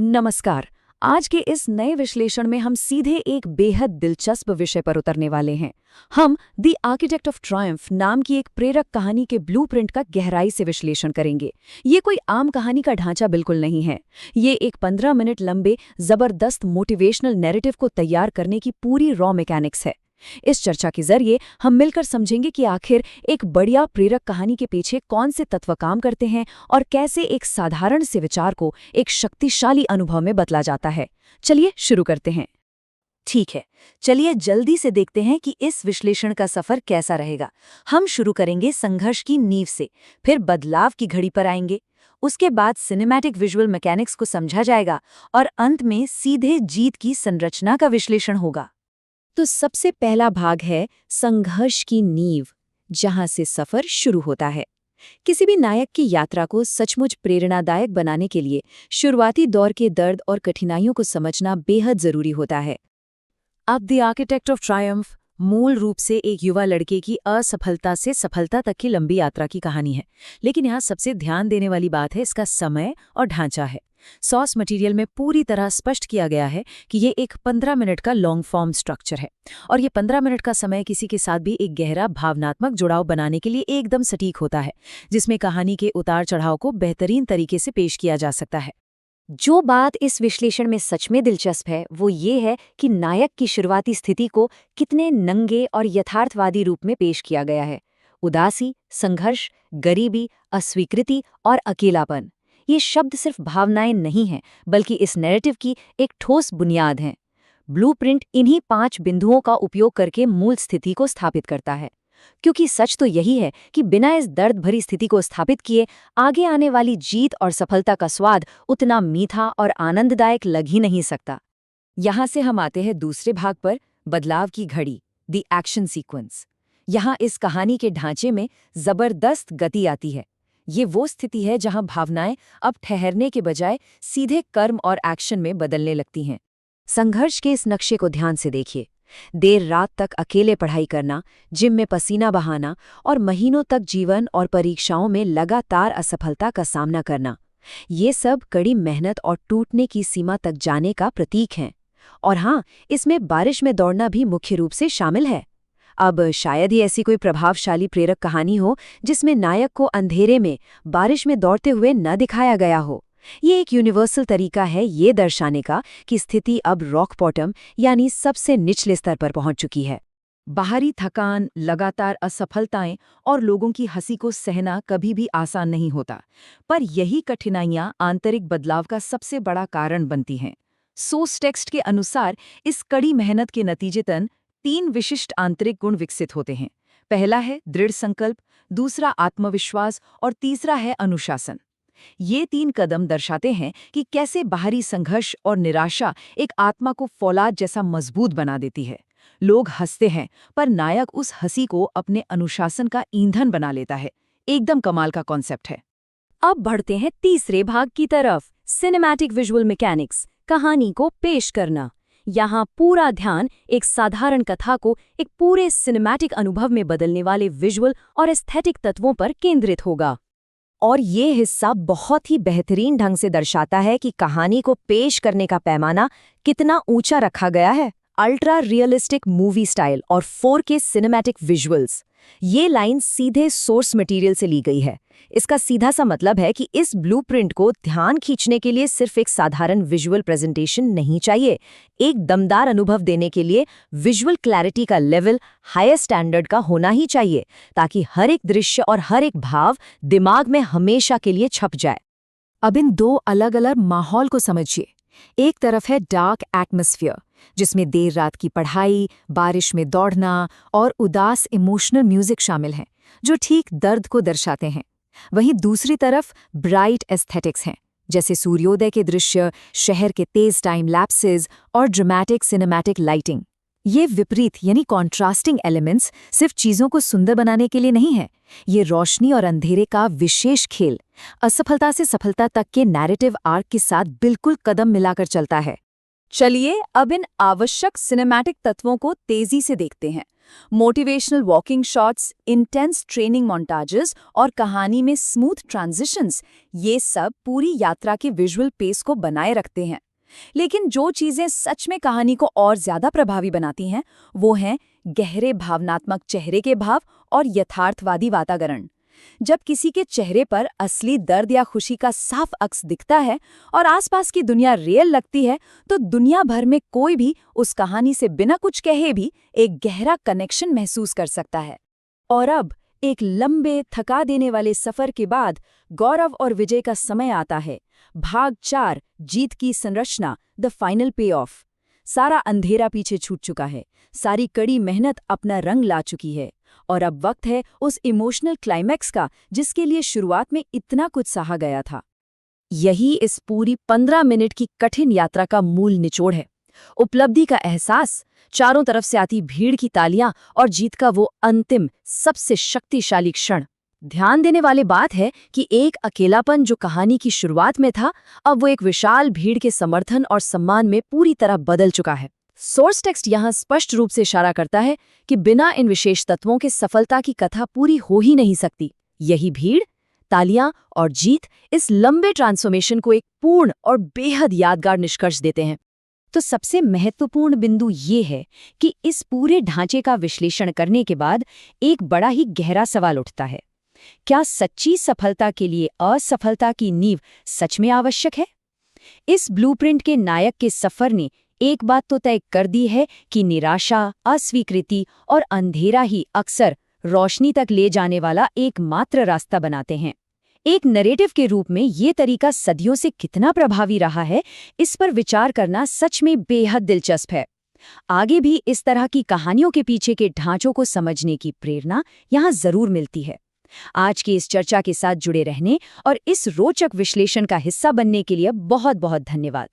नमस्कार। आज के इस नए विश्लेषण में हम सीधे एक बेहद दिलचस्प विषय पर उतरने वाले हैं। हम द आर्किटेक्ट ऑफ ट्रायम्फ नाम की एक प्रेरक कहानी के ब्लूप्रिंट का गहराई से विश्लेषण करेंगे। ये कोई आम कहानी का ढांचा बिल्कुल नहीं है। ये एक 15 मिनट लंबे जबरदस्त मोटिवेशनल नैरेटिव को तैयार करने की पूरी रॉ मैकेनिक्स है। इस चर्चा के जरिए हम मिलकर समझेंगे कि आखिर एक बढ़िया प्रेरक कहानी के पीछे कौन से तत्व काम करते हैं और कैसे एक साधारण से विचार को एक शक्तिशाली अनुभव में बदला जाता है। चलिए शुरू करते हैं। ठीक है, चलिए जल्दी से देखते हैं कि इस विश्लेषण का सफर कैसा रहेगा। हम शुरू करेंगे संघर्ष की नींव से, फिर बदलाव की घड़ी पर आएंगे, उसके बाद सिनेमैटिक विजुअल मैकेनिक्स को समझा जाएगा और अंत में सीधे जीत की संरचना का विश्लेषण होगा। तो सबसे पहला भाग है संघर्ष की नींव, जहां से सफर शुरू होता है। किसी भी नायक की यात्रा को सचमुच प्रेरणादायक बनाने के लिए शुरुआती दौर के दर्द और कठिनाइयों को समझना बेहद जरूरी होता है। अब द आर्किटेक्ट ऑफ ट्रायम्फ मूल रूप से एक युवा लड़के की असफलता से सफलता तक की लंबी यात्रा की कहानी है, लेकिन यहाँ सबसे ध्यान देने वाली बात है इसका समय और ढांचा है। सोर्स मटेरियल में पूरी तरह स्पष्ट किया गया है कि ये एक 15 मिनट का लॉन्ग फॉर्म स्ट्रक्चर है और ये 15 मिनट का समय किसी के साथ भी एक गहरा भावनात्मक जुड़ाव बनाने के लिए एकदम सटीक होता है, जिसमें कहानी के उतार चढ़ाव को बेहतरीन तरीके से पेश किया जा सकता है। जो बात इस विश्लेषण में सच में दिलचस्प है वो ये है कि नायक की शुरुआती स्थिति को कितने नंगे और यथार्थवादी रूप में पेश किया गया है। उदासी, संघर्ष, गरीबी, अस्वीकृति और अकेलापन, ये शब्द सिर्फ भावनाएं नहीं हैं, बल्कि इस नैरेटिव की एक ठोस बुनियाद हैं। ब्लूप्रिंट इन्हीं 5 बिंदुओं का उपयोग करके मूल स्थिति को स्थापित करता है, क्योंकि सच तो यही है कि बिना इस दर्द भरी स्थिति को स्थापित किए आगे आने वाली जीत और सफलता का स्वाद उतना मीठा और आनंददायक लग ही नहीं सकता। यहाँ से हम आते हैं दूसरे भाग पर, बदलाव की घड़ी, द एक्शन सीक्वेंस। यहाँ इस कहानी के ढांचे में जबरदस्त गति आती है। ये वो स्थिति है जहां भावनाएं अब ठहरने के बजाय सीधे कर्म और एक्शन में बदलने लगती हैं। संघर्ष के इस नक्शे को ध्यान से देखिए। देर रात तक अकेले पढ़ाई करना, जिम में पसीना बहाना और महीनों तक जीवन और परीक्षाओं में लगातार असफलता का सामना करना, ये सब कड़ी मेहनत और टूटने की सीमा तक जाने का प्रतीक हैं। और हाँ, इसमें बारिश में दौड़ना भी मुख्य रूप से शामिल है। अब शायद ही ऐसी कोई प्रभावशाली प्रेरक कहानी हो जिसमें नायक को अंधेरे में बारिश में दौड़ते हुए न दिखाया गया हो। ये एक यूनिवर्सल तरीका है ये दर्शाने का कि स्थिति अब रॉक बॉटम यानी सबसे निचले स्तर पर पहुंच चुकी है। बाहरी थकान, लगातार असफलताएं और लोगों की हंसी को सहना कभी भी आसान नहीं होता, पर यही कठिनाइयां आंतरिक बदलाव का सबसे बड़ा कारण बनती हैं। सोर्स टेक्स्ट के अनुसार इस कड़ी मेहनत के नतीजतन 3 विशिष्ट आंतरिक गुण विकसित होते हैं। पहला है दृढ़ संकल्प, दूसरा आत्मविश्वास और तीसरा है अनुशासन। ये 3 कदम दर्शाते हैं कि कैसे बाहरी संघर्ष और निराशा एक आत्मा को फौलाद जैसा मजबूत बना देती है। लोग हंसते हैं, पर नायक उस हंसी को अपने अनुशासन का ईंधन बना लेता है। एकदम कमाल का कॉन्सेप्ट है। अब बढ़ते हैं तीसरे भाग की तरफ, सिनेमैटिक विजुअल मैकेनिक्स, कहानी को पेश करना। यहाँ पूरा ध्यान एक साधारण कथा को एक पूरे सिनेमैटिक अनुभव में बदलने वाले विजुअल और एस्थेटिक तत्वों पर केंद्रित होगा। और ये हिस्सा बहुत ही बेहतरीन ढंग से दर्शाता है कि कहानी को पेश करने का पैमाना कितना ऊंचा रखा गया है। अल्ट्रा रियलिस्टिक मूवी स्टाइल और 4K सिनेमैटिक विजुअल्स, ये लाइन सीधे सोर्स मटेरियल से ली गई है। इसका सीधा सा मतलब है कि इस ब्लूप्रिंट को ध्यान खींचने के लिए सिर्फ एक साधारण विजुअल प्रेजेंटेशन नहीं चाहिए। एक दमदार अनुभव देने के लिए विजुअल क्लैरिटी का लेवल हायर स्टैंडर्ड का होना ही चाहिए, ताकि हर एक दृश्य और हर एक भाव दिमाग में हमेशा के लिए छप जाए। अब इन 2 अलग अलग माहौल को समझिए। एक तरफ है डार्क एटमॉस्फेयर, जिसमें देर रात की पढ़ाई, बारिश में दौड़ना और उदास इमोशनल म्यूजिक शामिल हैं, जो ठीक दर्द को दर्शाते हैं। वहीं दूसरी तरफ ब्राइट एस्थेटिक्स हैं, जैसे सूर्योदय के दृश्य, शहर के तेज टाइम लैप्सेस और ड्रामेटिक सिनेमैटिक लाइटिंग। ये विपरीत यानी कॉन्ट्रास्टिंग एलिमेंट्स सिर्फ चीज़ों को सुंदर बनाने के लिए नहीं है, ये रोशनी और अंधेरे का विशेष खेल असफलता से सफलता तक के नैरेटिव आर्क के साथ बिल्कुल कदम मिलाकर चलता है। चलिए अब इन आवश्यक सिनेमैटिक तत्वों को तेजी से देखते हैं। Motivational walking shots, intense training montages और कहानी में स्मूथ ट्रांजिशंस, ये सब पूरी यात्रा के विजुअल पेस को बनाए रखते हैं। लेकिन जो चीजें सच में कहानी को और ज्यादा प्रभावी बनाती हैं, वो हैं गहरे भावनात्मक चेहरे के भाव और यथार्थवादी वातावरण। जब किसी के चेहरे पर असली दर्द या खुशी का साफ अक्स दिखता है और आसपास की दुनिया रियल लगती है, तो दुनिया भर में कोई भी उस कहानी से बिना कुछ कहे भी एक गहरा कनेक्शन महसूस कर सकता है। और अब एक लंबे थका देने वाले सफर के बाद गौरव और विजय का समय आता है। भाग 4, जीत की संरचना, द फाइनल पे ऑफ। सारा अंधेरा पीछे छूट चुका है, सारी कड़ी मेहनत अपना रंग ला चुकी है, और अब वक्त है उस इमोशनल क्लाइमैक्स का जिसके लिए शुरुआत में इतना कुछ सहा गया था। यही इस पूरी 15 मिनट की कठिन यात्रा का मूल निचोड़ है। उपलब्धि का एहसास, चारों तरफ से आती भीड़ की तालियां और जीत का वो अंतिम सबसे शक्तिशाली क्षण। ध्यान देने वाली बात है कि एक अकेलापन जो कहानी की शुरुआत में था, अब वो एक विशाल भीड़ के समर्थन और सम्मान में पूरी तरह बदल चुका है। सोर्स टेक्स्ट यहाँ स्पष्ट रूप से इशारा करता है कि बिना इन विशेष तत्वों के सफलता की कथा पूरी हो ही नहीं सकती। यही भीड़, तालियां और जीत इस लंबे ट्रांसफॉर्मेशन को एक पूर्ण और बेहद यादगार निष्कर्ष देते हैं। तो सबसे महत्वपूर्ण बिंदु ये है कि इस पूरे ढांचे का विश्लेषण करने के बाद एक बड़ा ही गहरा सवाल उठता है। क्या सच्ची सफलता के लिए असफलता की नींव सच में आवश्यक है? इस ब्लूप्रिंट के नायक के सफर ने एक बात तो तय कर दी है कि निराशा, अस्वीकृति और अंधेरा ही अक्सर रोशनी तक ले जाने वाला एकमात्र रास्ता बनाते हैं। एक नैरेटिव के रूप में ये तरीका सदियों से कितना प्रभावी रहा है, इस पर विचार करना सच में बेहद दिलचस्प है। आगे भी इस तरह की कहानियों के पीछे के ढांचों को समझने की प्रेरणा यहाँ जरूर मिलती है। आज की इस चर्चा के साथ जुड़े रहने और इस रोचक विश्लेषण का हिस्सा बनने के लिए बहुत बहुत धन्यवाद।